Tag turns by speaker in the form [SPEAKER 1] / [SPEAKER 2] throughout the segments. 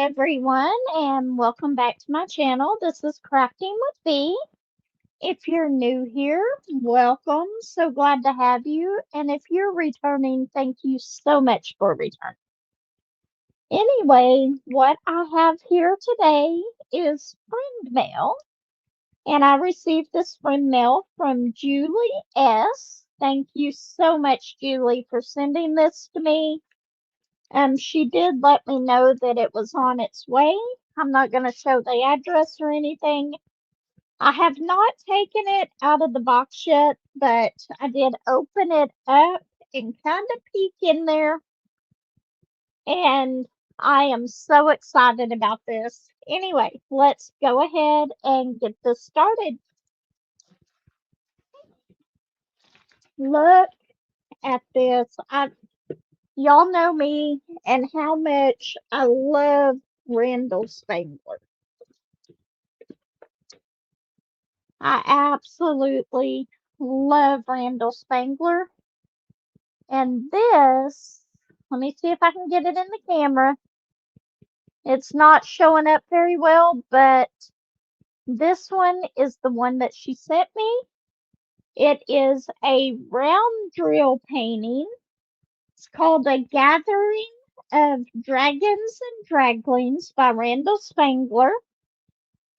[SPEAKER 1] everyone, and welcome back to my channel. This is Crafting with V. If you're new here, welcome. So glad to have you. And if you're returning, thank you so much for returning. Anyway, what I have here today is friend mail, and I received this friend mail from Julie S. Thank you so much, Julie, for sending this to me. She did let me know that it was on its way. I'm not going to show the address or anything. I have not taken it out of the box yet, but I did open it up and kind of peek in there. And I am so excited about this. Anyway, let's go ahead and get this started. Look at this. Y'all know me and how much I love Randall Spangler. I absolutely love Randall Spangler. And this, let me see if I can get it in the camera. It's not showing up very well, but this one is the one that she sent me. It is a round drill painting. It's called A Gathering of Dragons and Draglings by Randall Spangler.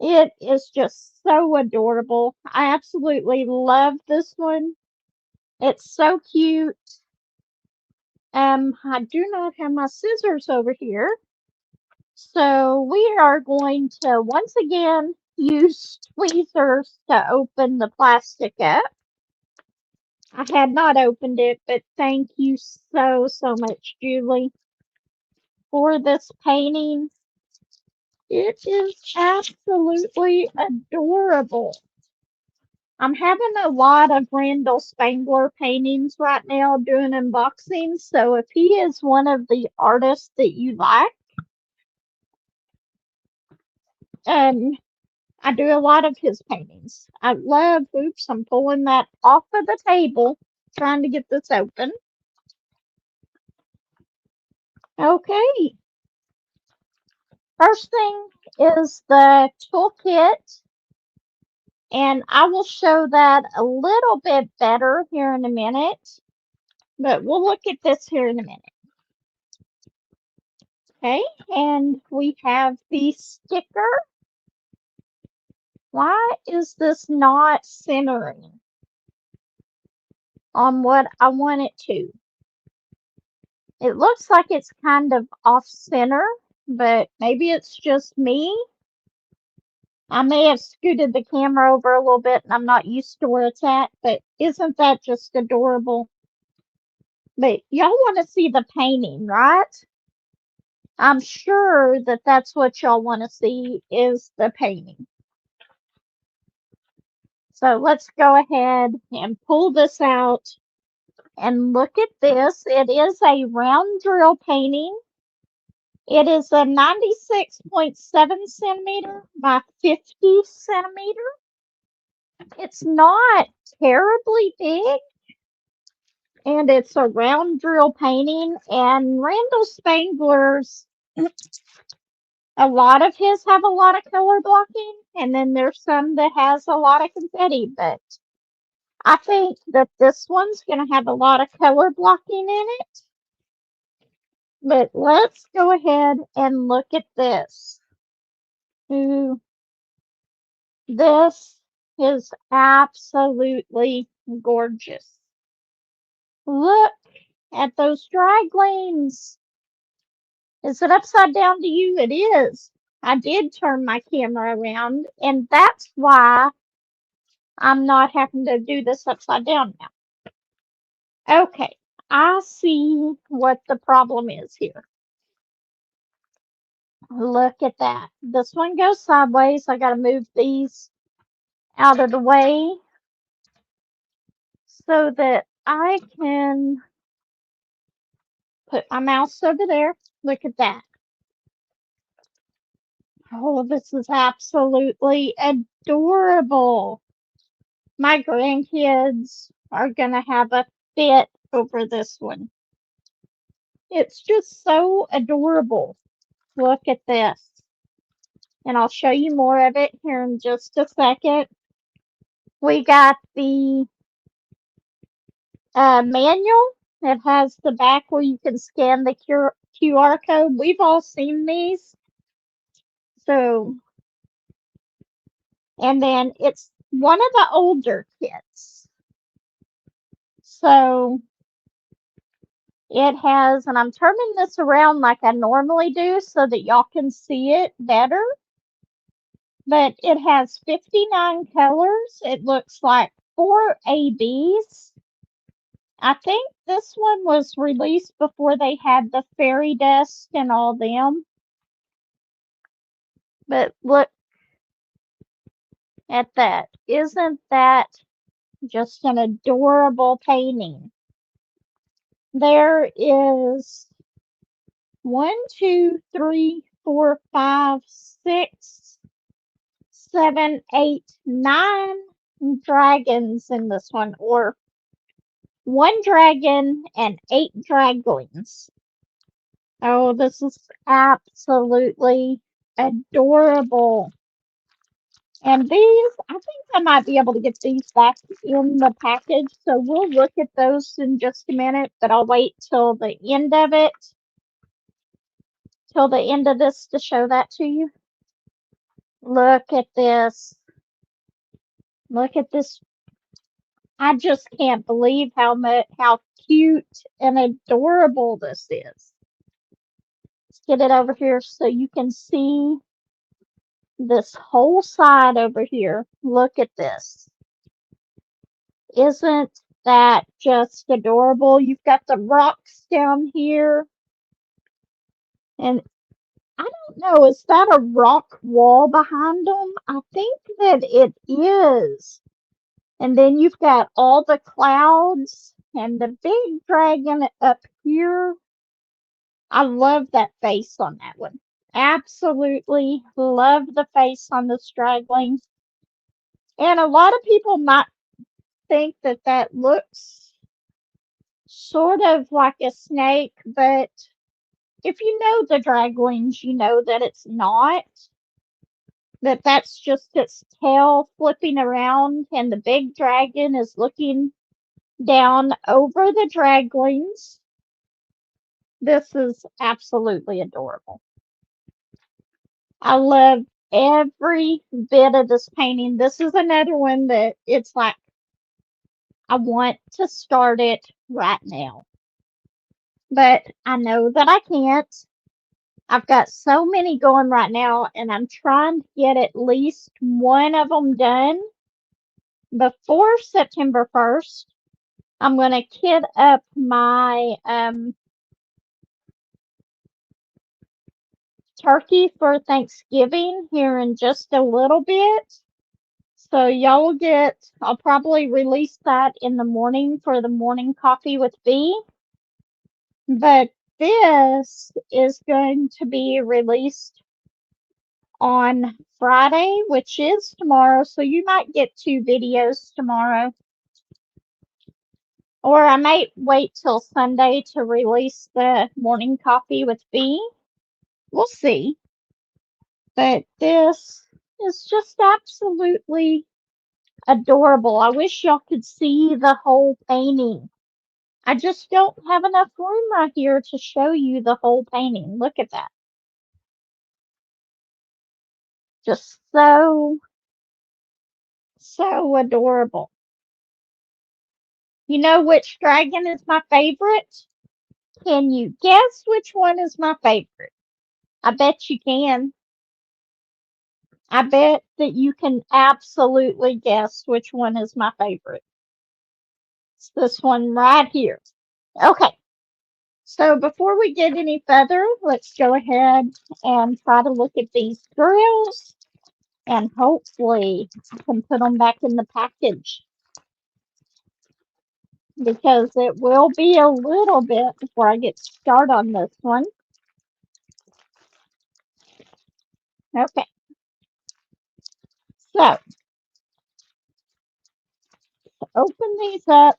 [SPEAKER 1] It is just so adorable. I absolutely love this one. It's so cute. I do not have my scissors over here. So we are going to once again use tweezers to open the plastic up. I had not opened it, but thank you so much, Julie, for this painting. It is absolutely adorable. I'm having a lot of Randall Spangler paintings right now doing unboxings. So if he is one of the artists that you like, I do a lot of his paintings. I love, oops, I'm pulling that off of the table, trying to get this open. Okay. First thing is the toolkit. And I will show that a little bit better here in a minute. But we'll look at this here in a minute. Okay, and we have the sticker. Why is this not centering on what I want it to? It looks like it's kind of off center, but maybe it's just me. I may have scooted the camera over a little bit and I'm not used to where it's at, but isn't that just adorable? But y'all want to see the painting, right? I'm sure that that's what y'all want to see is the painting. So let's go ahead and pull this out and look at this. It is a round drill painting. It is a 96.7 centimeter by 50 centimeter. It's not terribly big. And it's a round drill painting. And Randall Spangler's, a lot of his have a lot of color blocking. And then there's some that has a lot of confetti. But I think that this one's going to have a lot of color blocking in it. But let's go ahead and look at this. Ooh, this is absolutely gorgeous. Look at those draglings. Is it upside down to you? It is. I did turn my camera around, and that's why I'm not having to do this upside down now. Okay, I see what the problem is here. Look at that. This one goes sideways. I got to move these out of the way so that I can put my mouse over there. Look at that. Oh, this is absolutely adorable. My grandkids are going to have a fit over this one. It's just so adorable. Look at this. And I'll show you more of it here in just a second. We got the manual. It has the back where you can scan the QR code. We've all seen these. So, and then it's one of the older kits. So it has, and I'm turning this around like I normally do so that y'all can see it better. But it has 59 colors. It looks like 4 ABs. I think this one was released before they had the fairy dust and all them. But look at that. Isn't that just an adorable painting? There is 1, 2, 3, 4, 5, 6, 7, 8, 9 dragons in this one, or 1 dragon and 8 draglings. Oh, this is absolutely adorable. And these, I think I might be able to get these back in the package, so we'll look at those in just a minute, but I'll wait till the end of it, till the end of this to show that to you. Look at this. Look at this. I just can't believe how cute and adorable this is. Let's get it over here so you can see this whole side over here. Look at this. Isn't that just adorable? You've got the rocks down here. And I don't know, is that a rock wall behind them? I think that it is. And then you've got all the clouds and the big dragon up here. I love that face on that one. Absolutely love the face on the straggling. And a lot of people might think that that looks sort of like a snake, but if you know the draglings, you know that it's not. That's just its tail flipping around, and the big dragon is looking down over the draglings. This is absolutely adorable. I love every bit of this painting. This is another one that it's like, I want to start it right now. But I know that I can't. I've got so many going right now, and I'm trying to get at least one of them done before September 1st. I'm going to kit up my turkey for Thanksgiving here in just a little bit. So y'all will get, I'll probably release that in the morning for the morning coffee with B. But this is going to be released on Friday, which is tomorrow. So you might get 2 videos tomorrow. Or I might wait till Sunday to release the morning coffee with B. We'll see. But this is just absolutely adorable. I wish y'all could see the whole painting. I just don't have enough room right here to show you the whole painting. Look at that. Just so adorable. You know which dragon is my favorite? Can you guess which one is my favorite? I bet you can. I bet that you can absolutely guess which one is my favorite. It's this one right here. Okay. So before we get any further, let's go ahead and try to look at these girls, and hopefully I can put them back in the package, because it will be a little bit before I get started on this one. Okay. So open these up,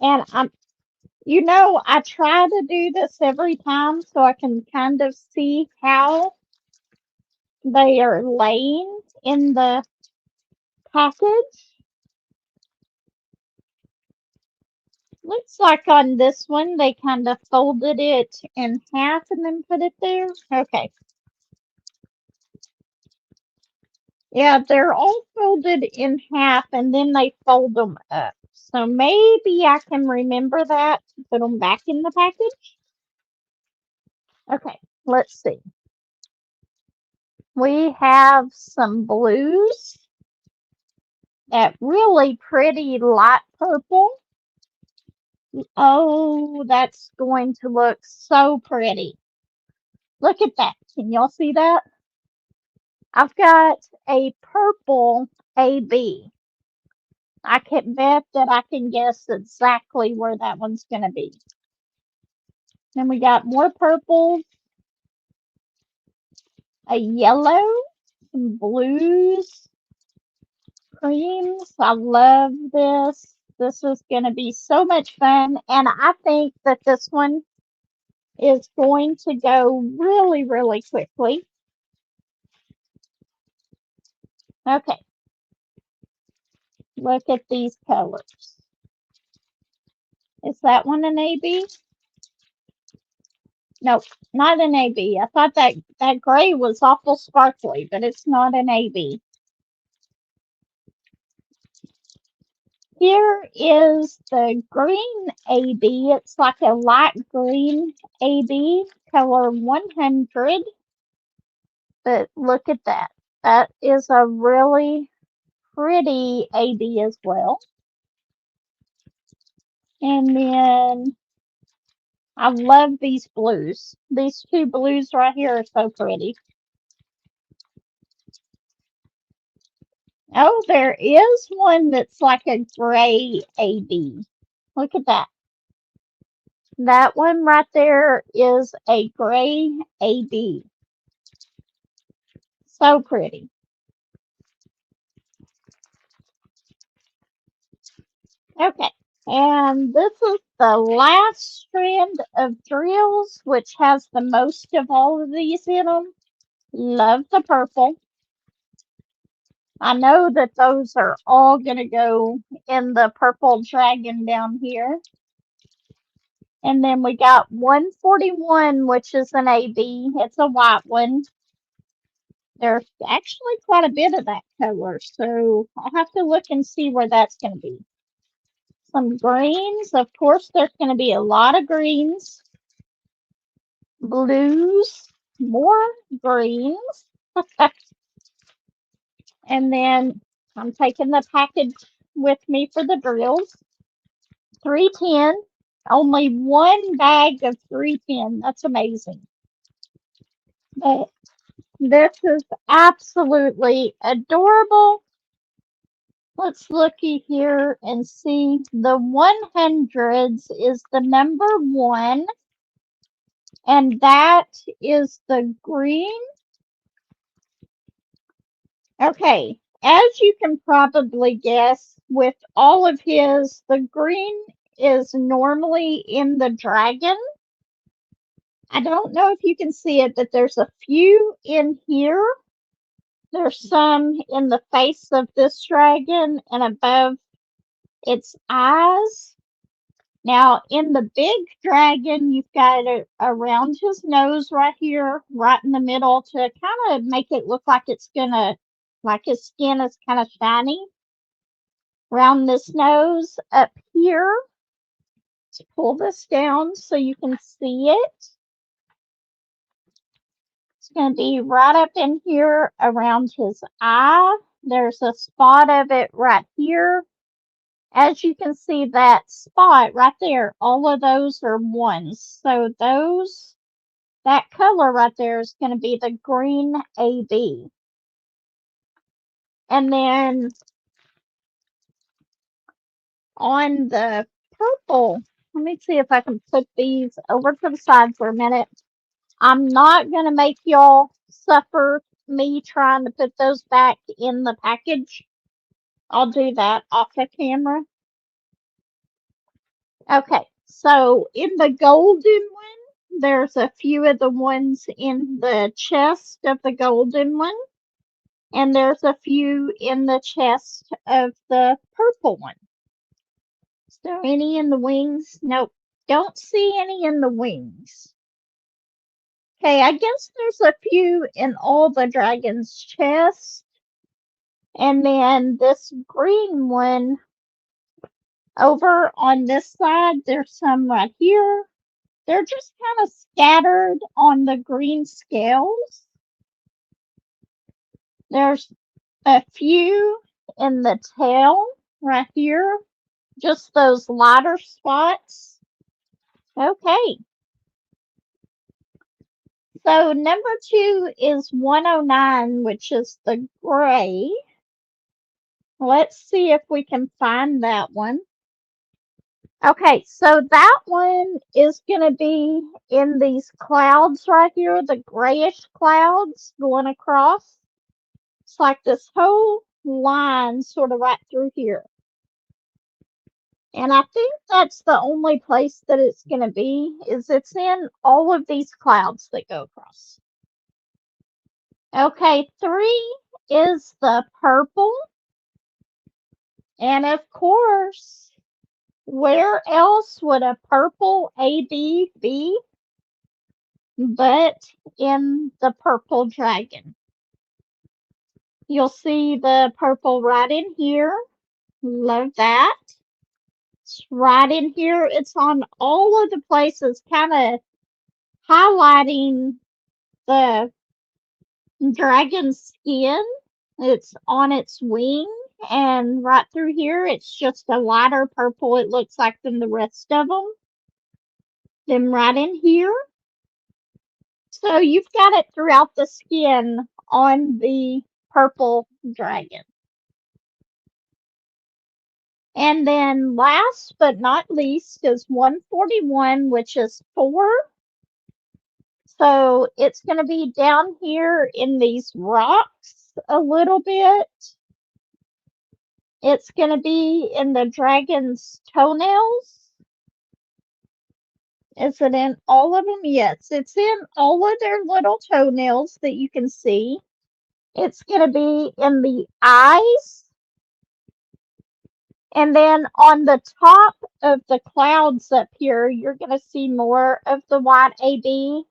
[SPEAKER 1] and You know, I try to do this every time so I can kind of see how they are laying in the package. Looks like on this one they kind of folded it in half and then put it there. Okay. Yeah, they're all folded in half and then they fold them up. So maybe I can remember that to put them back in the package. Okay, let's see. We have some blues, that really pretty light purple. Oh, that's going to look so pretty. Look at that. Can y'all see that? I've got a purple AB. I can bet that I can guess exactly where that one's going to be. Then we got more purples, a yellow, some blues, creams. I love this. This is going to be so much fun. And I think that this one is going to go really, really quickly. Okay. Look at these colors. Is that one an AB? Nope, not an AB. I thought that gray was awful sparkly, but it's not an AB. Here is the green AB. It's like a light green AB, color 100. But look at that. That is a really pretty AB as well. And then I love these blues. These two blues right here are so pretty. Oh, there is one that's like a gray AB. Look at that. That one right there is a gray AB. So pretty. Okay. And this is the last strand of drills, which has the most of all of these in them. Love the purple. I know that those are all going to go in the purple dragon down here. And then we got 141, which is an AB. It's a white one. There's actually quite a bit of that color, so I'll have to look and see where that's going to be. Some greens. Of course, there's going to be a lot of greens. Blues. More greens. And then I'm taking the package with me for the drills. 310. Only one bag of 310. That's amazing. But this is absolutely adorable. Let's looky here and see. The 100s is the number 1. And that is the green. Okay, as you can probably guess, with all of his, the green is normally in the dragon. I don't know if you can see it, but there's a few in here. There's some in the face of this dragon and above its eyes. Now, in the big dragon, you've got it around his nose right here, right in the middle to kind of make it look like it's gonna, like his skin is kind of shiny. Around this nose up here, to pull this down so you can see it. It's going to be right up in here around his eye. There's a spot of it right here. As you can see, that spot right there, all of those are ones. So those, that color right there is going to be the green AB. And then on the purple, let me see if I can put these over to the side for a minute. I'm not going to make y'all suffer me trying to put those back in the package. I'll do that off the camera. Okay, So in the golden one, there's a few of the ones in the chest of the golden one, and there's a few in the chest of the purple one. Is there any in the wings? Nope, don't see any in the wings. Okay, I guess there's a few in all the dragon's chests. And then this green one over on this side, there's some right here. They're just kind of scattered on the green scales. There's a few in the tail right here, just those lighter spots. Okay. So number 2 is 109, which is the gray. Let's see if we can find that one. Okay, so that one is going to be in these clouds right here, the grayish clouds going across. It's like this whole line sort of right through here. And I think that's the only place that it's going to be, is it's in all of these clouds that go across. Okay, 3 is the purple. And of course, where else would a purple aoub be but in the purple dragon? You'll see the purple right in here. Love that. It's right in here. It's on all of the places, kind of highlighting the dragon's skin. It's on its wing, and right through here, it's just a lighter purple, it looks like, than the rest of them. Then right in here. So you've got it throughout the skin on the purple dragon. And then last but not least is 141, which is 4. So it's going to be down here in these rocks a little bit. It's going to be in the dragon's toenails. Is it in all of them? Yes, it's in all of their little toenails that you can see. It's going to be in the eyes. And then on the top of the clouds up here, you're going to see more of the white aoub.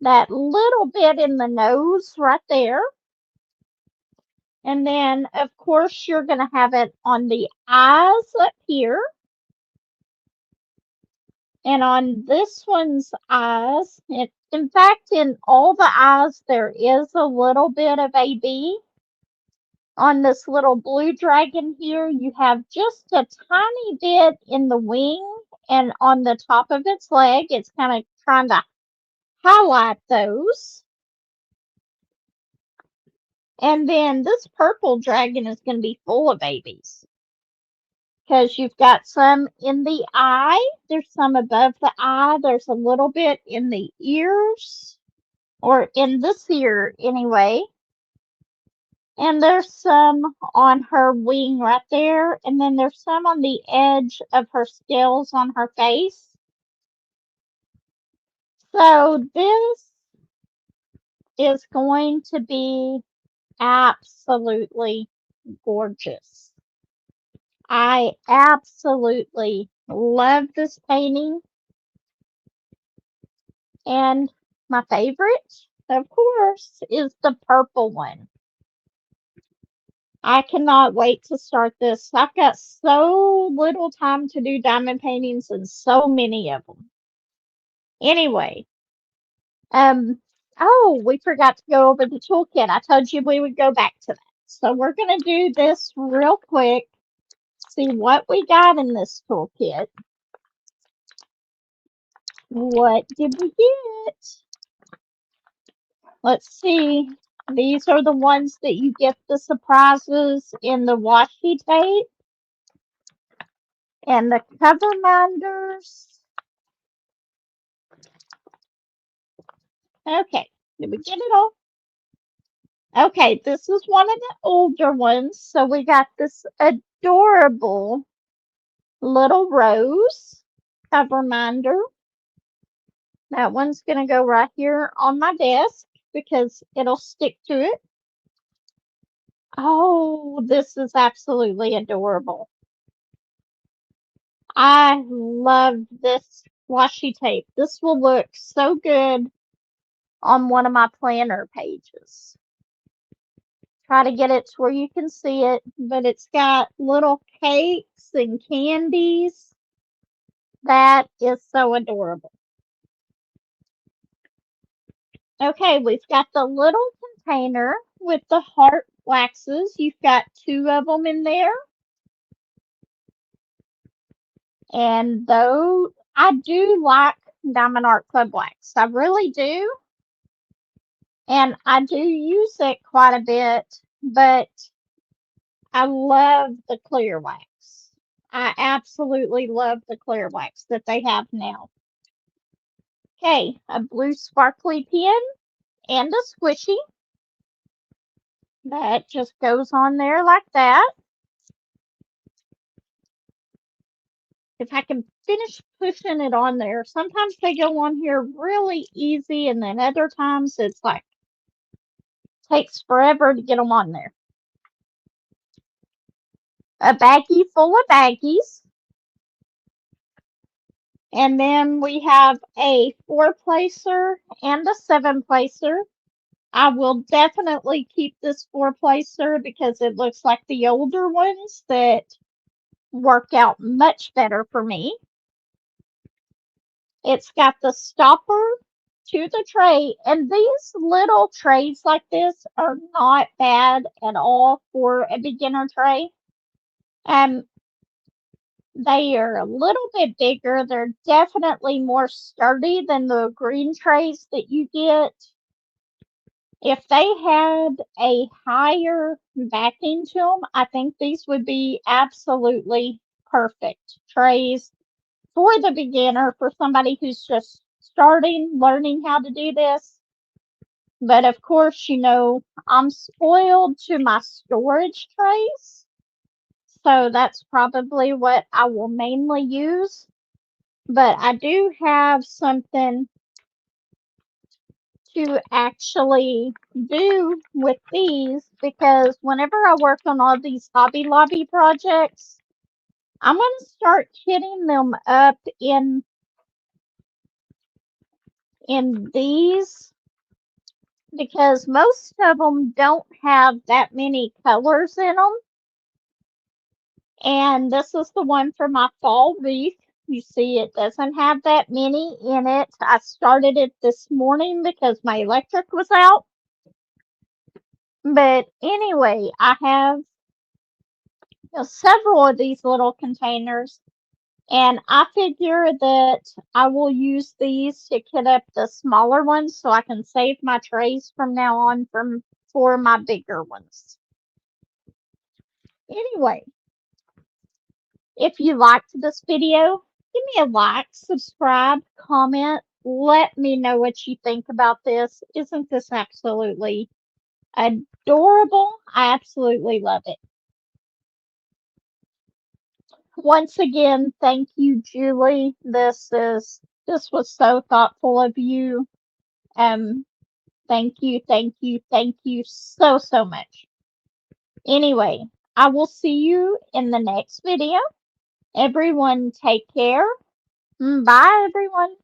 [SPEAKER 1] That little bit in the nose right there. And then, of course, you're going to have it on the eyes up here. And on this one's eyes, in fact, in all the eyes, there is a little bit of aoub. On this little blue dragon here, you have just a tiny bit in the wing, and on the top of its leg, it's kind of trying to highlight those. And then this purple dragon is going to be full of babies, because you've got some in the eye, there's some above the eye, there's a little bit in the ears, or in this ear anyway. And there's some on her wing right there. And then there's some on the edge of her scales on her face. So this is going to be absolutely gorgeous. I absolutely love this painting. And my favorite, of course, is the purple one. I cannot wait to start this. I've got so little time to do diamond paintings and so many of them. Anyway, oh, we forgot to go over the toolkit. I told you we would go back to that. So we're going to do this real quick. See what we got in this toolkit. What did we get? Let's see. These are the ones that you get the surprises in the washi tape. And the cover minders. Okay, did we get it all? Okay, this is one of the older ones. So we got this adorable little rose. a reminder. That one's going to go right here on my desk because it'll stick to it. Oh, this is absolutely adorable. I love this washi tape. This will look so good on one of my planner pages. Try to get it to where you can see it, but it's got little cakes and candies. That is so adorable. Okay, we've got the little container with the heart waxes. You've got 2 of them in there. And though I do like Diamond Art Club wax, I really do. And I do use it quite a bit, but I love the clear wax. I absolutely love the clear wax that they have now. Okay, a blue sparkly pen and a squishy. That just goes on there like that. If I can finish pushing it on there, sometimes they go on here really easy, and then other times it's like takes forever to get them on there. A baggie full of baggies. And then we have a 4-placer and a 7-placer. I will definitely keep this 4-placer because it looks like the older ones that work out much better for me. It's got the stopper to the tray, and these little trays like this are not bad at all for a beginner tray. They are a little bit bigger. They're definitely more sturdy than the green trays that you get. If they had a higher backing to them, I think these would be absolutely perfect trays for the beginner, for somebody who's just starting, learning how to do this. But of course, you know, I'm spoiled to my storage trays. So that's probably what I will mainly use. But I do have something to actually do with these, because whenever I work on all these Hobby Lobby projects, I'm going to start kitting them up in these, because most of them don't have that many colors in them. And this is the one for my fall wreath. You see, it doesn't have that many in it. I started it this morning because my electric was out. But anyway, I have several of these little containers, and I figure that I will use these to kit up the smaller ones so I can save my trays from now on for my bigger ones. Anyway, if you liked this video, give me a like, subscribe, comment. Let me know what you think about this. Isn't this absolutely adorable? I absolutely love it. Once again, thank you, Julie. This was so thoughtful of you. Thank you, thank you, thank you so, so much. Anyway, I will see you in the next video. Everyone take care. Bye, everyone.